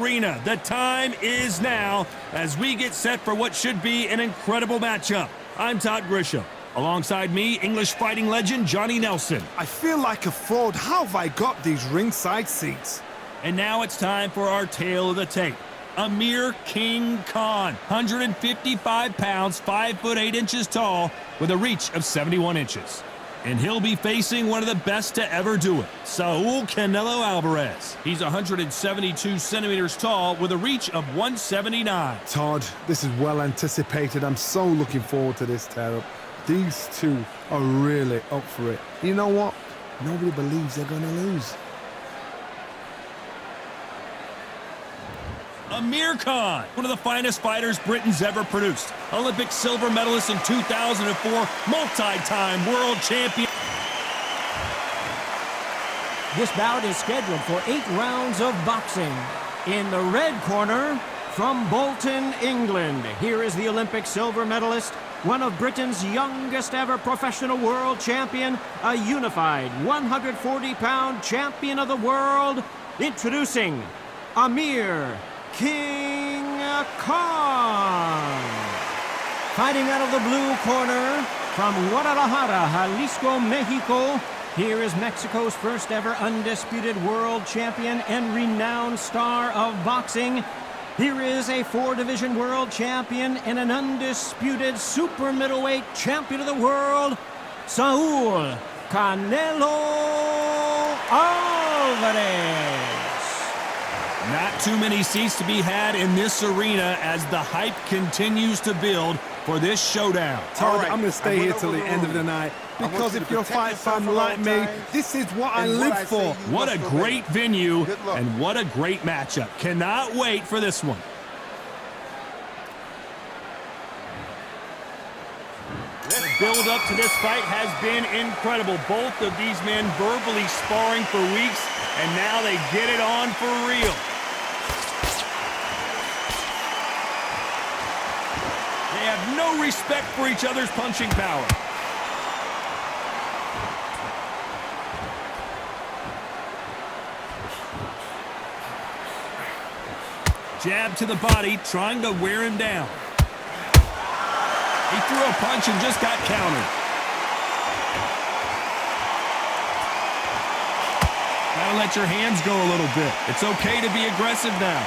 arena. The time is now as we get set for what should be an incredible matchup. I'm Todd Grisham. Alongside me, English fighting legend Johnny Nelson. I feel like a fraud. How have I got these ringside seats? And now it's time for our tale of the tape. Amir King Khan, 155 pounds, 5 foot 8 inches tall, with a reach of 71 inches. And he'll be facing one of the best to ever do it, Saul Canelo Alvarez. He's 172 centimeters tall with a reach of 179. Todd, this is well anticipated. I'm so looking forward to this tear-up. These two are really up for it. You know what? Nobody believes they're going to lose. Amir Khan, one of the finest fighters Britain's ever produced. Olympic silver medalist in 2004, multi-time world champion. This bout is scheduled for 8 rounds of boxing. In the red corner, from Bolton, England, here is the Olympic silver medalist, one of Britain's youngest ever professional world champion, a unified 140-pound champion of the world, introducing Amir King Khan. Fighting out of the blue corner, from Guadalajara, Jalisco, Mexico, here is Mexico's first ever undisputed world champion and renowned star of boxing. Here is a 4-division world champion and an undisputed super middleweight champion of the world, Saul Canelo Alvarez. Not too many seats to be had in this arena as the hype continues to build for this showdown. Todd, I'm going to stay here till the end of the night, because if you're a fight fan like me, this is what I live for. What a great venue and what a great matchup. Cannot wait for this one. The build up to this fight has been incredible. Both of these men verbally sparring for weeks, and now they get it on for real. They have no respect for each other's punching power. Jab to the body, trying to wear him down. He threw a punch and just got countered. Gotta let your hands go a little bit. It's okay to be aggressive now.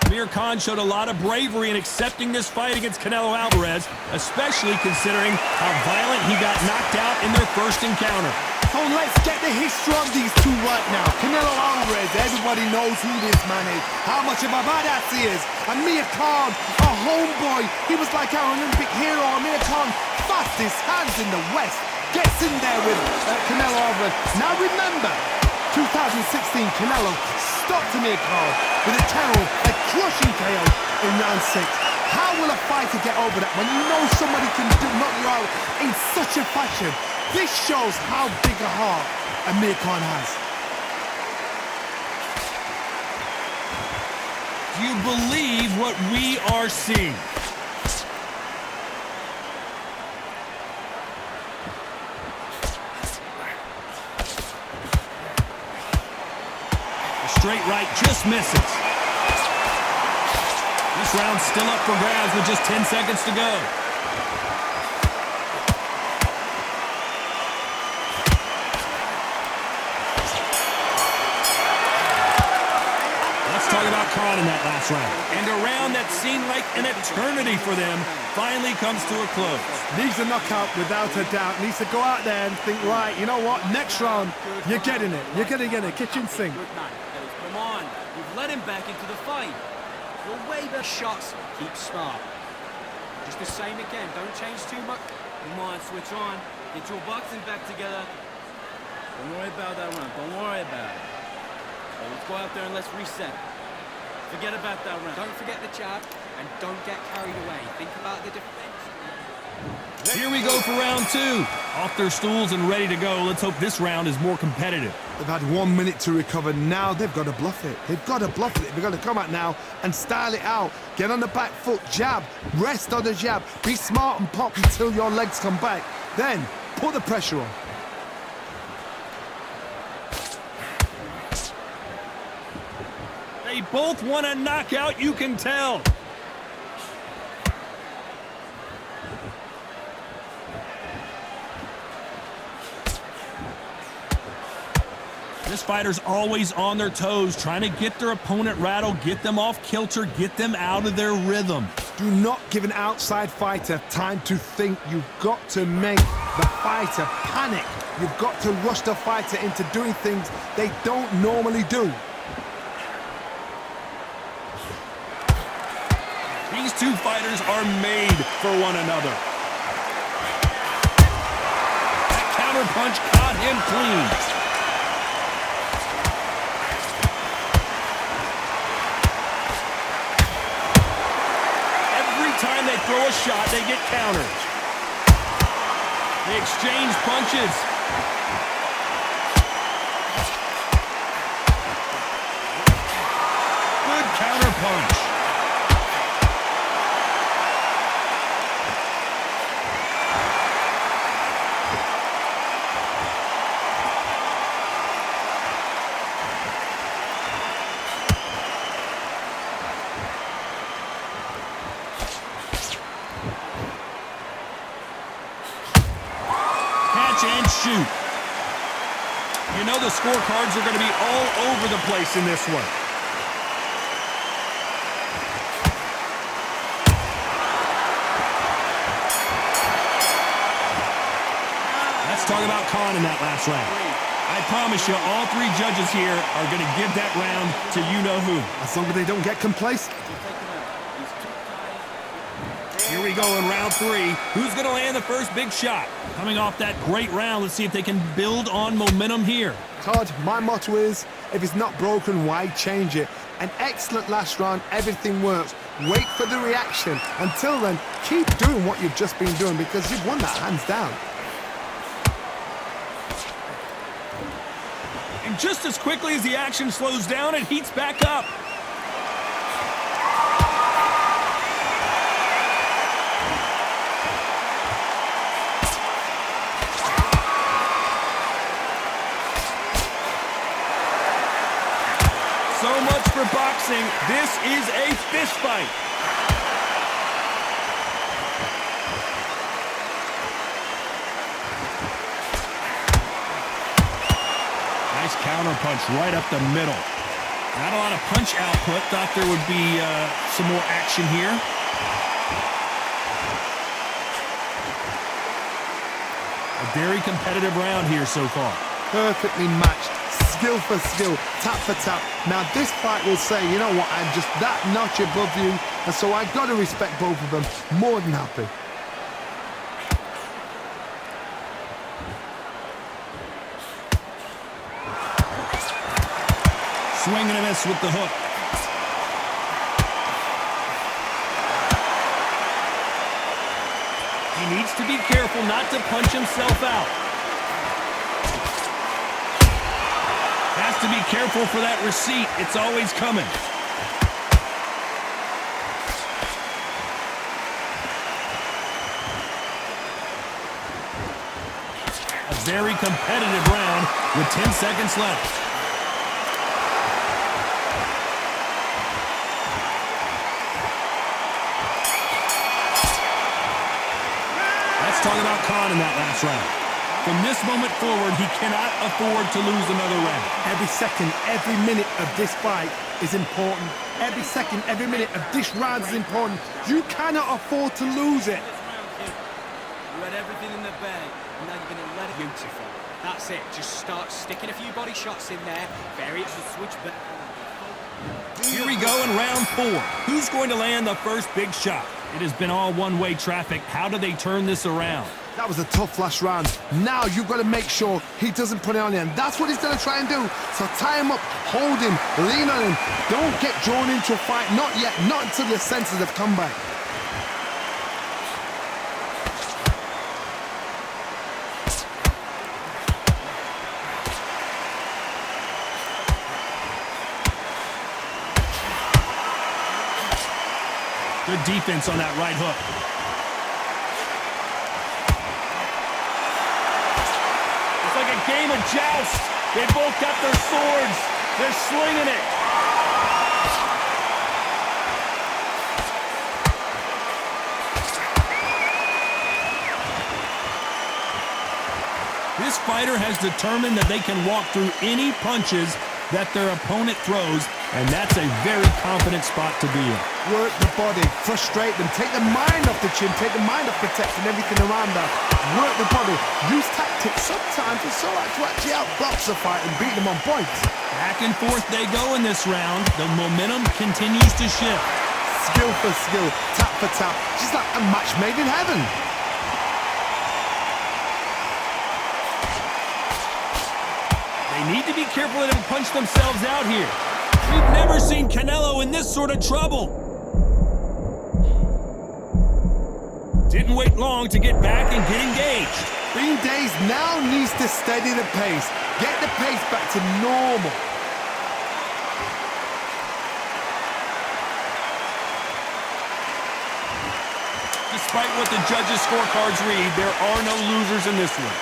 Amir Khan showed a lot of bravery in accepting this fight against Canelo Alvarez, especially considering how violent he got knocked out in their first encounter. So let's get the history of these two right now. Canelo Alvarez, everybody knows who this man is, how much of a badass he is. Amir Khan, a homeboy, he was like our Olympic hero. Amir Khan, fastest hands in the West, gets in there with Canelo Alvarez. Now remember, 2016, Canelo stopped Amir Khan with a terrible, a crushing KO in round 6. How will a fighter get over that when you know somebody can knock you out in such a fashion? This shows how big a heart Amir Khan has. Do you believe what we are seeing? The straight right just misses. This round's still up for grabs with just 10 seconds to go. Talk about Khan in that last round. And a round that seemed like an eternity for them finally comes to a close. Needs a knockout without a doubt. Needs to go out there and think, right, you know what, next round, you're getting it. You're going to get it. Kitchen sink. Come on, you've let him back into the fight. Your way better shots. Keep smart. Just the same again. Don't change too much. Come on, switch on. Get your boxing back together. Don't worry about that round. Don't worry about it. So let's go out there and let's reset. Forget about that round. Don't forget the jab and don't get carried away. Think about the defense. Here we go for round 2. Off their stools and ready to go. Let's hope this round is more competitive. They've had 1 minute to recover. Now they've got to bluff it. They've got to bluff it. They've got to come out now and style it out. Get on the back foot, jab, rest on the jab. Be smart and pop until your legs come back. Then put the pressure on. They both want a knockout, you can tell. This fighter's always on their toes, trying to get their opponent rattled, get them off kilter, get them out of their rhythm. Do not give an outside fighter time to think. You've got to make the fighter panic. You've got to rush the fighter into doing things they don't normally do. These two fighters are made for one another. That counter punch caught him clean. Time they throw a shot, they get countered. They exchange punches. Good counter punch. And shoot. You know the scorecards are going to be all over the place in this one. Let's talk about Khan in that last round. I promise you, all 3 judges here are going to give that round to you-know-who. As long as they don't get complacent. Here we go in round 3. Who's going to land the first big shot? Coming off that great round, let's see if they can build on momentum here. Todd, my motto is, if it's not broken, why change it? An excellent last round, everything works. Wait for the reaction. Until then, keep doing what you've just been doing because you've won that hands down. And just as quickly as the action slows down, it heats back up. So much for boxing. This is a fist fight. Nice counter punch right up the middle. Not a lot of punch output. Thought there would be some more action here. A very competitive round here so far. Perfectly matched. Skill for skill, tap for tap. Now this fight will say, you know what, I'm just that notch above you, and so I got to respect both of them. More than happy. Swing and a miss with the hook. He needs to be careful not to punch himself out. Has to be careful for that receipt. It's always coming. A very competitive round with 10 seconds left. Let's talk about Khan in that last round. From this moment forward, he cannot afford to lose another round. Every second, every minute of this fight is important. Every second, every minute of this round is important. You cannot afford to lose it. You had everything in the bag, and now you're going to let it. Beautiful. That's it. Just start sticking a few body shots in there. Vary it to switch back. Here we go in round 4. Who's going to land the first big shot? It has been all one-way traffic. How do they turn this around? That was a tough last round. Now you've got to make sure he doesn't put it on you, and that's what he's going to try and do. So tie him up, hold him, lean on him. Don't get drawn into a fight. Not yet. Not until your senses have come back. defense on that right hook. It's like a game of joust. They both got their swords. They're slinging it. This fighter has determined that they can walk through any punches that their opponent throws, and that's a very confident spot to be in. Work the body, frustrate them, take the mind off the chin, take the mind off protecting everything around that. Work the body, use tactics. Sometimes it's all right to actually outbox a fight and beat them on points. Back and forth they go in this round. The momentum continues to shift. Skill for skill, tap for tap, just like a match made in heaven. They need to be careful they don't punch themselves out here. We've never seen Canelo in this sort of trouble. Didn't wait long to get back and get engaged. Bean Days now needs to steady the pace, get the pace back to normal. Despite what the judges' scorecards read, there are no losers in this one.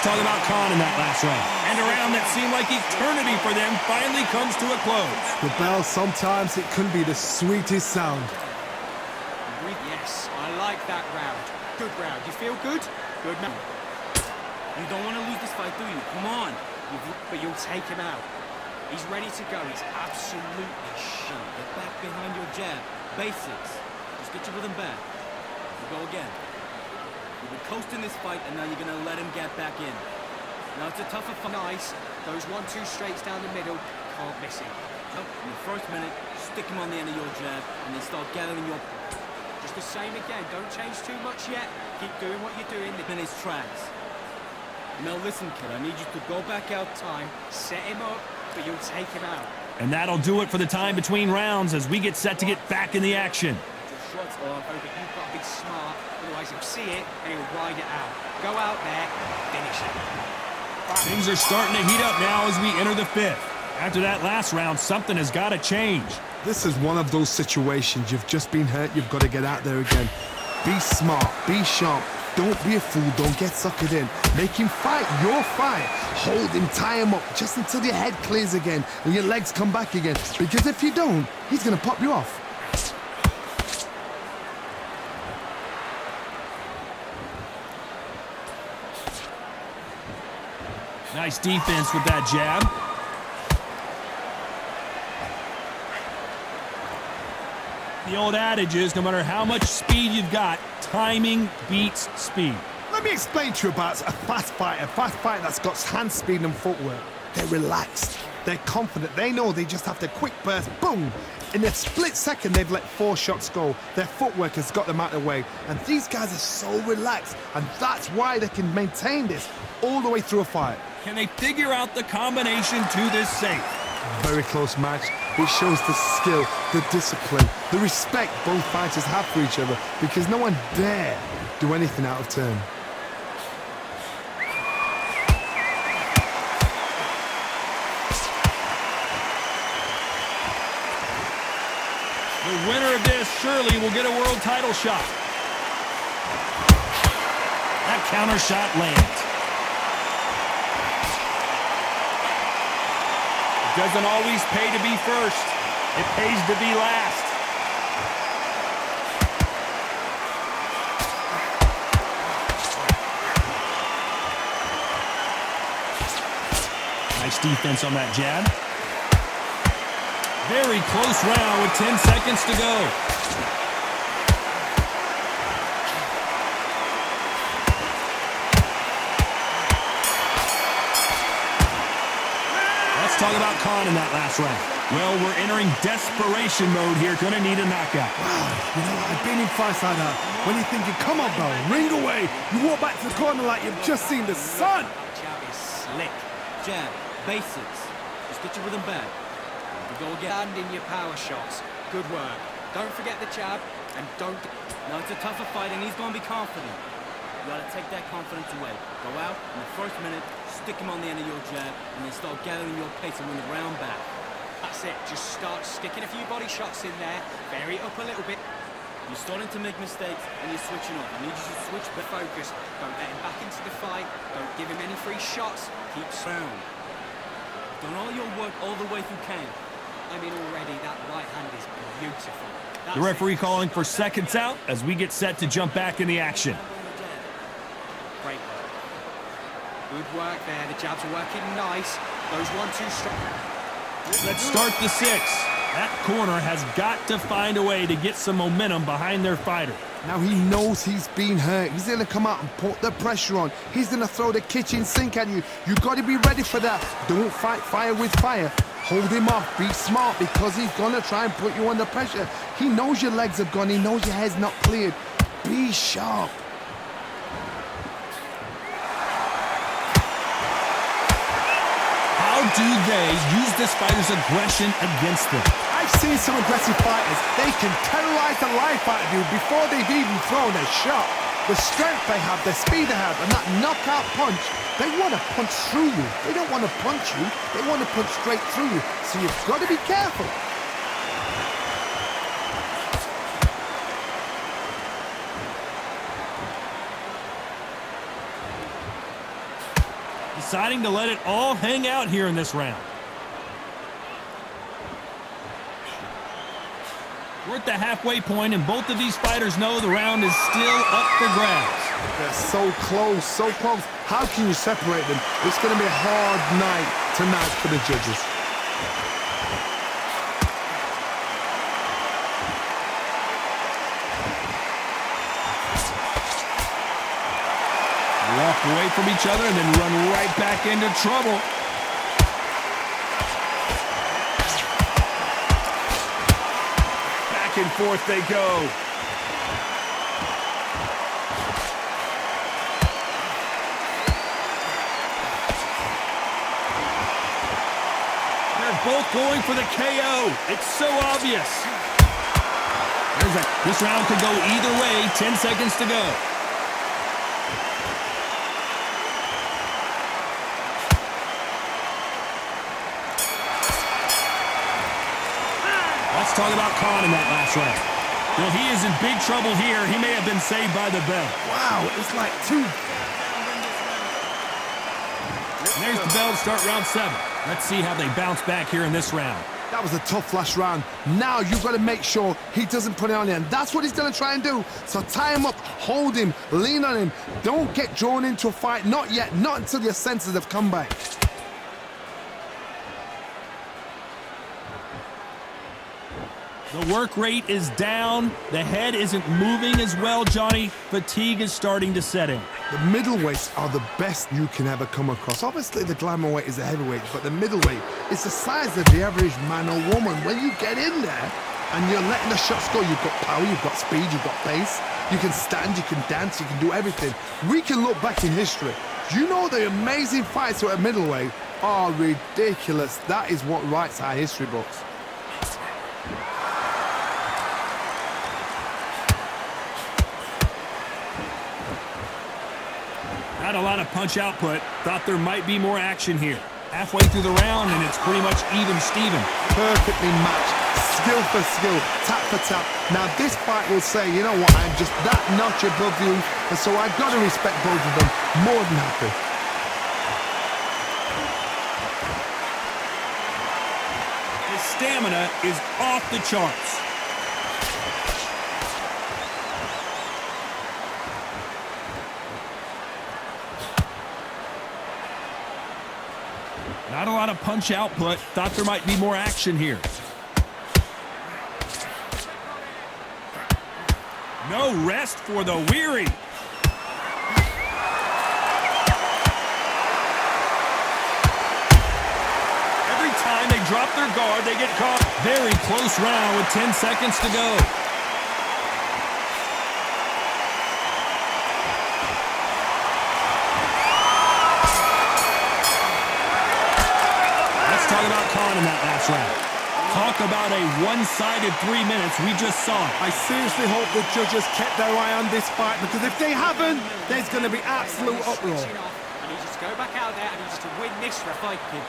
Talk about Khan in that last round. And a round that seemed like eternity for them finally comes to a close. The bell, sometimes it can be the sweetest sound. Yes, I like that round. Good round. You feel good? Good man. You don't want to lose this fight, do you? Come on. But you'll take him out. He's ready to go. He's absolutely shot. Get back behind your jab. Basics. Just get your rhythm back. You go again. You've been coasting this fight, and now you're going to let him get back in. Now it's a tougher fight. Nice. Those 1-2 straights down the middle. Can't miss him. In the first minute, stick him on the end of your jab, and then start gathering your... Just the same again. Don't change too much yet. Keep doing what you're doing in his tracks. Now listen, kid. I need you to go back out time, set him up, but you'll take him out. And that'll do it for the time between rounds as we get set to get back in the action. Your shots off, but you've got to be smart. Otherwise, he'll see it and he'll ride it out. Go out there, finish it. Things are starting to heat up now as we enter the fifth. After that last round, something has got to change. This is one of those situations. You've just been hurt, you've got to get out there again. Be smart, be sharp. Don't be a fool, don't get suckered in. Make him fight your fight. Hold him, tie him up, just until your head clears again and your legs come back again. Because if you don't, he's going to pop you off. Nice defense with that jab. The old adage is, no matter how much speed you've got, timing beats speed. Let me explain to you about a fast fighter that's got hand speed and footwork. They're relaxed, they're confident, they know they just have to quick burst, boom! In a split second, they've let 4 shots go. Their footwork has got them out of the way. And these guys are so relaxed, and that's why they can maintain this all the way through a fight. Can they figure out the combination to this safe? Very close match. It shows the skill, the discipline, the respect both fighters have for each other, because no one dare do anything out of turn. The winner of this surely will get a world title shot. That counter shot lands. It doesn't always pay to be first. It pays to be last. Nice defense on that jab. Very close round with 10 seconds to go. Let's talk about Khan in that last round. Well, we're entering desperation mode here. Gonna need a knockout. Wow, you know, I've been in fights like that. When you're thinking, come on, bro, ring away. You walk back to the corner like you've just seen the sun. Jab is slick. Jab, basics. Just get your rhythm back. Go again. Land in your power shots. Good work. Don't forget the jab, and don't... Now it's a tougher fight, and he's going to be confident. You got to take that confidence away. Go out in the first minute, Stick him on the end of your jab, and then start gathering your pace and win the round back. That's it. Just start sticking a few body shots in there. Vary it up a little bit. You're starting to make mistakes, and you're switching off. I need you to switch the focus. Don't let him back into the fight. Don't give him any free shots. Keep sound. Done all your work all the way through camp. I mean, already that right hand is beautiful. The referee calling for seconds out as we get set to jump back in the action. Great work. Good work there. The jabs are working nice. Those 1-2 strikes. Let's start the 6. That corner has got to find a way to get some momentum behind their fighter. Now he knows he's been hurt. He's going to come out and put the pressure on. He's going to throw the kitchen sink at you. You got to be ready for that. Don't fight fire with fire. Hold him off. Be smart because he's going to try and put you under pressure. He knows your legs are gone. He knows your head's not cleared. Be sharp. How do they use this fighter's aggression against them? I've seen some aggressive fighters. They can terrorize the life out of you before they've even thrown a shot. The strength they have, the speed they have, and that knockout punch, they want to punch through you. They don't want to punch you. They want to punch straight through you. So you've got to be careful. Deciding to let it all hang out here in this round. We're at the halfway point, and both of these fighters know the round is still up for grabs. They're so close, so close. How can you separate them? It's going to be a hard night tonight for the judges. Walk away from each other and then run right back into trouble. Back and forth they go. They're both going for the KO. It's so obvious. This round could go either way. 10 seconds to go. Let's talk about Khan in that last round. Well, he is in big trouble here. He may have been saved by the bell. Wow, it's like two. And there's the bell to start round 7. Let's see how they bounce back here in this round. That was a tough last round. Now you've got to make sure he doesn't put it on you, and that's what he's going to try and do. So tie him up, hold him, lean on him. Don't get drawn into a fight. Not yet. Not until your senses have come back. The work rate is down. The head isn't moving as well, Johnny. Fatigue is starting to set in. The middleweights are the best you can ever come across. Obviously, the glamour weight is the heavyweight, but the middleweight is the size of the average man or woman. When you get in there and you're letting the shots go, you've got power, you've got speed, you've got pace. You can stand, you can dance, you can do everything. We can look back in history. You know the amazing fights at middleweight are ridiculous. That is what writes our history books. Not a lot of punch output. Thought there might be more action here. Halfway through the round, and it's pretty much even Steven. Perfectly matched, skill for skill, tap for tap. Now this fight will say, you know what, I'm just that notch above you, and so I've got to respect both of them. More than happy. His stamina is off the charts. Not a lot of punch output. Thought there might be more action here. No rest for the weary. Every time they drop their guard, they get caught. Very close round with 10 seconds to go. Talk about Khan in that last round. Talk about a one-sided 3 minutes. We just saw it. I seriously hope the judges kept their eye on this fight, because if they haven't, there's going to be absolute uproar. And need you to go back out there. I need you to win this fight, kid.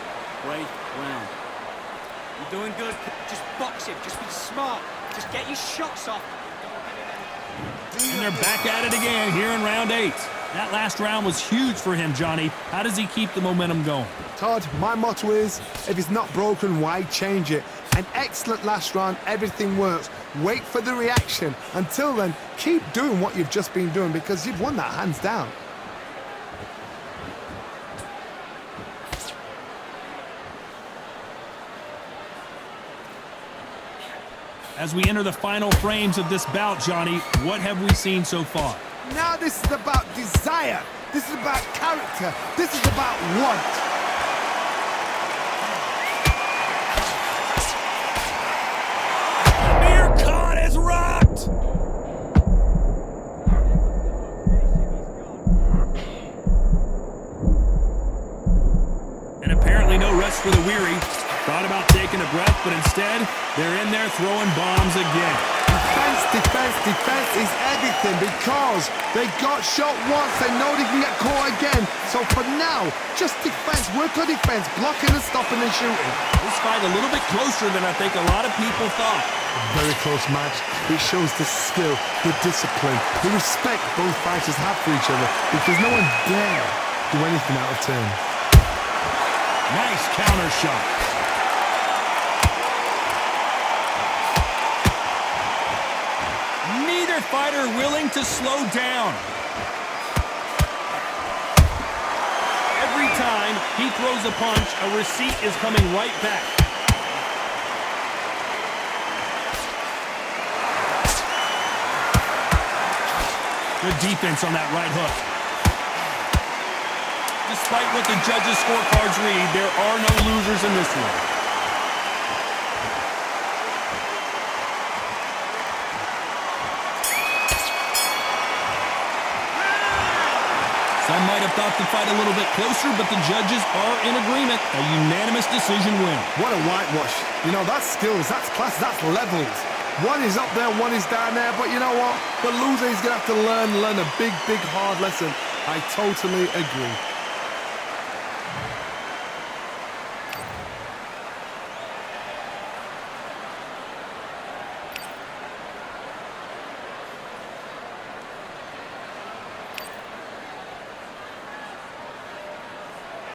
Great round. You're doing good. Just box him. Just be smart. Just get your shots off. And they're back at it again here in round 8. That last round was huge for him, Johnny. How does he keep the momentum going? Todd, my motto is, if it's not broken, why change it? An excellent last round, everything works. Wait for the reaction. Until then, keep doing what you've just been doing because you've won that hands down. As we enter the final frames of this bout, Johnny, what have we seen so far? Now this is about desire. This is about character. This is about want. Amir Khan is rocked! And apparently no rest for the weary. Thought about taking a breath, but instead, they're in there throwing bombs again. Defense is everything because they got shot once, they know they can get caught again. So for now, just defense, work on defense, blocking and stopping and shooting. This fight a little bit closer than I think a lot of people thought. A very close match. It shows the skill, the discipline, the respect both fighters have for each other because no one dare do anything out of turn. Nice counter shot. Neither fighter willing to slow down. Every time he throws a punch, a receipt is coming right back. Good defense on that right hook. Despite what the judges' scorecards read, there are no losers in this one. Some might have thought the fight a little bit closer, but the judges are in agreement. A unanimous decision win. What a whitewash. You know, that's skills, that's class, that's levels. One is up there, one is down there, but you know what? The loser is going to have to learn a big, hard lesson. I totally agree.